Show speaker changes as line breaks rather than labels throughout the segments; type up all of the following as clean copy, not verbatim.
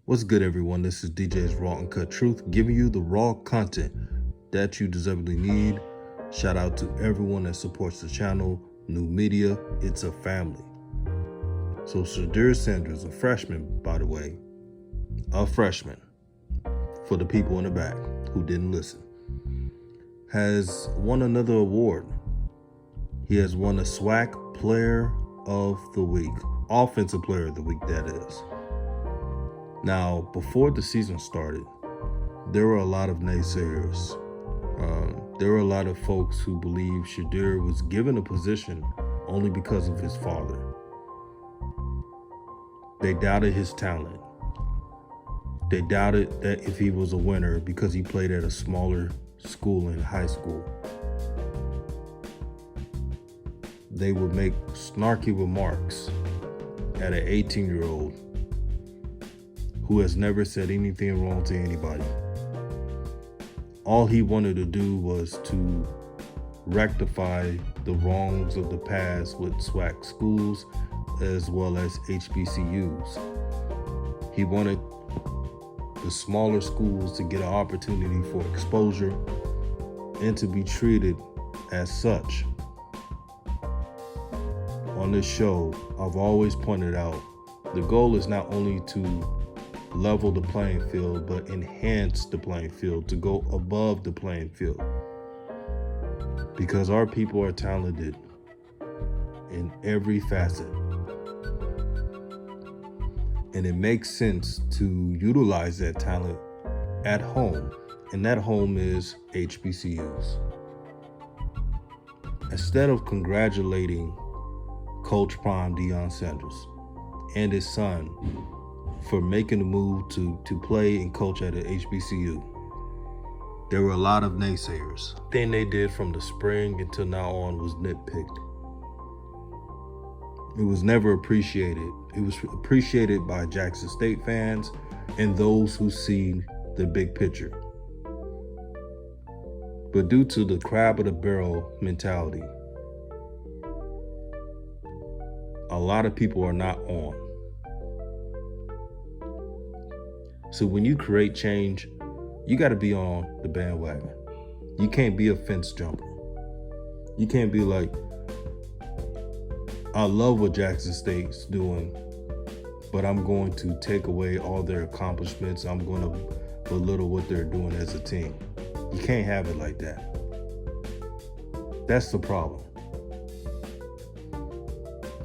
What's good, everyone? This is DJ's Raw and Cut Truth, giving you the raw content that you deservedly need. Shout out to everyone that supports the channel. New media, it's a family. So Shedeur Sanders, a freshman, by the way, a freshman, for the people in the back who didn't listen, has won another award. He has won a Swac Player of the Week, Offensive Player of the Week, that is. Now, before the season started, there were a lot of naysayers. There were a lot of folks who believed Shedeur was given a position only because of his father. They doubted his talent. They doubted that if he was a winner because he played at a smaller school in high school. They would make snarky remarks at an 18-year-old who has never said anything wrong to anybody. All he wanted to do was to rectify the wrongs of the past with Swac schools as well as HBCUs. He wanted the smaller schools to get an opportunity for exposure and to be treated as such. On this show, I've always pointed out the goal is not only to level the playing field, but enhance the playing field, to go above the playing field. Because our people are talented in every facet. And it makes sense to utilize that talent at home. And that home is HBCUs. Instead of congratulating Coach Prime Deion Sanders and his son for making the move to play and coach at an HBCU, there were a lot of naysayers. The thing they did from the spring until now on was nitpicked. It was never appreciated. It was appreciated by Jackson State fans and those who see the big picture. But due to the crab of the barrel mentality, a lot of people are not on. So when you create change, you got to be on the bandwagon. You can't be a fence jumper. You can't be like, I love what Jackson State's doing, but I'm going to take away all their accomplishments. I'm going to belittle what they're doing as a team. You can't have it like that. That's the problem.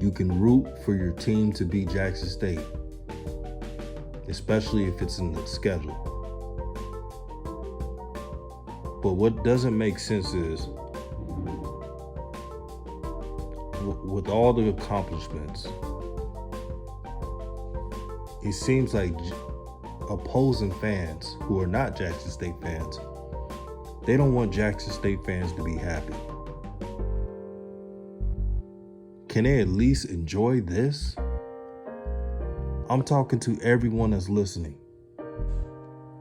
You can root for your team to beat Jackson State, especially if it's in the schedule. But what doesn't make sense is, with all the accomplishments, it seems like opposing fans who are not Jackson State fans, they don't want Jackson State fans to be happy. Can they at least enjoy this? I'm talking to everyone that's listening.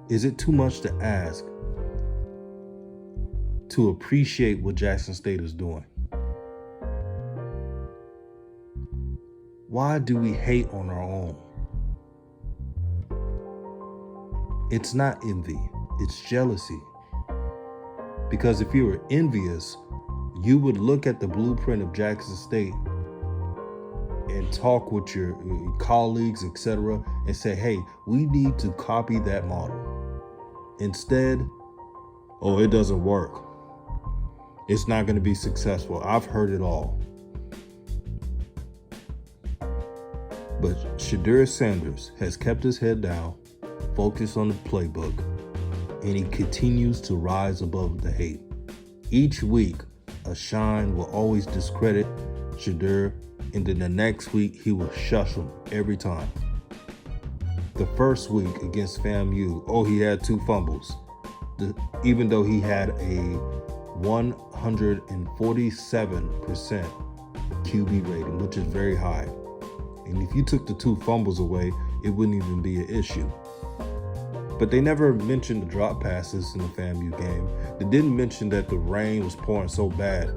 Is it too much to ask to appreciate what Jackson State is doing? Why do we hate on our own? It's not envy, it's jealousy. Because if you were envious, you would look at the blueprint of Jackson State and talk with your colleagues, etc., and say, hey, we need to copy that model. Instead, oh, it doesn't work. It's not going to be successful. I've heard it all. But Shedeur Sanders has kept his head down, focused on the playbook, and he continues to rise above the hate. Each week, a shine will always discredit Shedeur, and then the next week, he will shush him every time. The first week against FAMU, oh, he had 2 fumbles. Even though he had a 147% QB rating, which is very high. And if you took the 2 fumbles away, it wouldn't even be an issue. But they never mentioned the drop passes in the FAMU game. They didn't mention that the rain was pouring so bad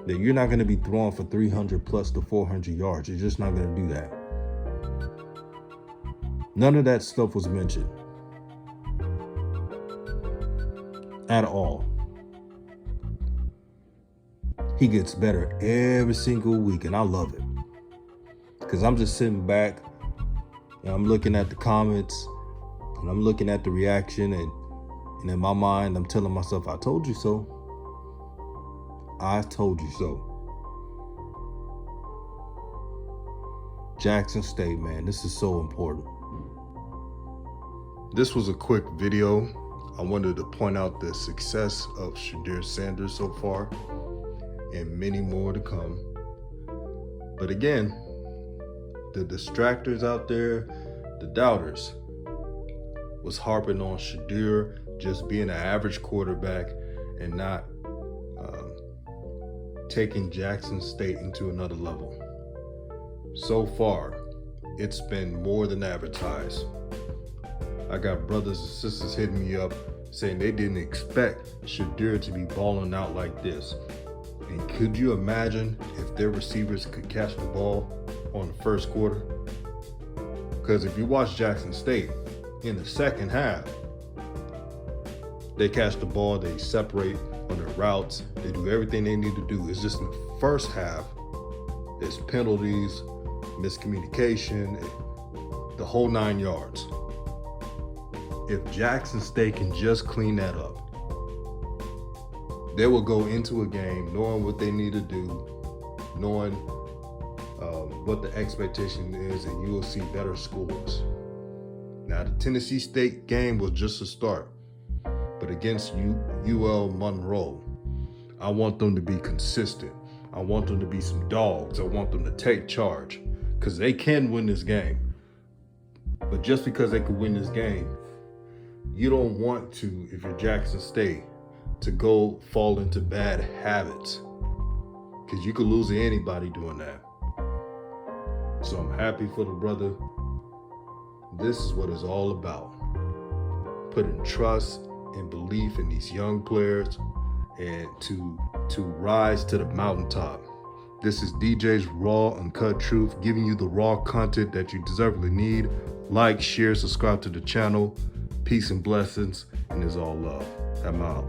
that you're not going to be throwing for 300 plus to 400 yards. You're just not going to do that. None of that stuff was mentioned at all. He gets better every single week, and I love it. Because I'm just sitting back and I'm looking at the comments and I'm looking at the reaction, and in my mind, I'm telling myself, I told you so. I told you so. Jackson State, man, this is so important. This was a quick video. I wanted to point out the success of Shedeur Sanders so far, and many more to come. But again, the distractors out there, the doubters, was harping on Shedeur just being an average quarterback and not taking Jackson State into another level. So far, it's been more than advertised. I got brothers and sisters hitting me up saying they didn't expect Shedeur to be balling out like this. And could you imagine if their receivers could catch the ball on the first quarter? Because if you watch Jackson State, in the second half, they catch the ball, they separate on their routes, they do everything they need to do. It's just in the first half, it's penalties, miscommunication, the whole 9 yards. If Jackson State can just clean that up, they will go into a game knowing what they need to do, knowing what the expectation is, and you will see better scores. Now, the Tennessee State game was just a start, but against UL Monroe, I want them to be consistent. I want them to be some dogs. I want them to take charge, because they can win this game. But just because they can win this game, you don't want to, if you're Jackson State, to go fall into bad habits, because you could lose to anybody doing that. So I'm happy for the brother. This is what it's all about. Putting trust and belief in these young players and to rise to the mountaintop. This is DJ's Raw Uncut Truth, giving you the raw content that you deservedly need. Like, share, subscribe to the channel. Peace and blessings, and it's all love. I'm out.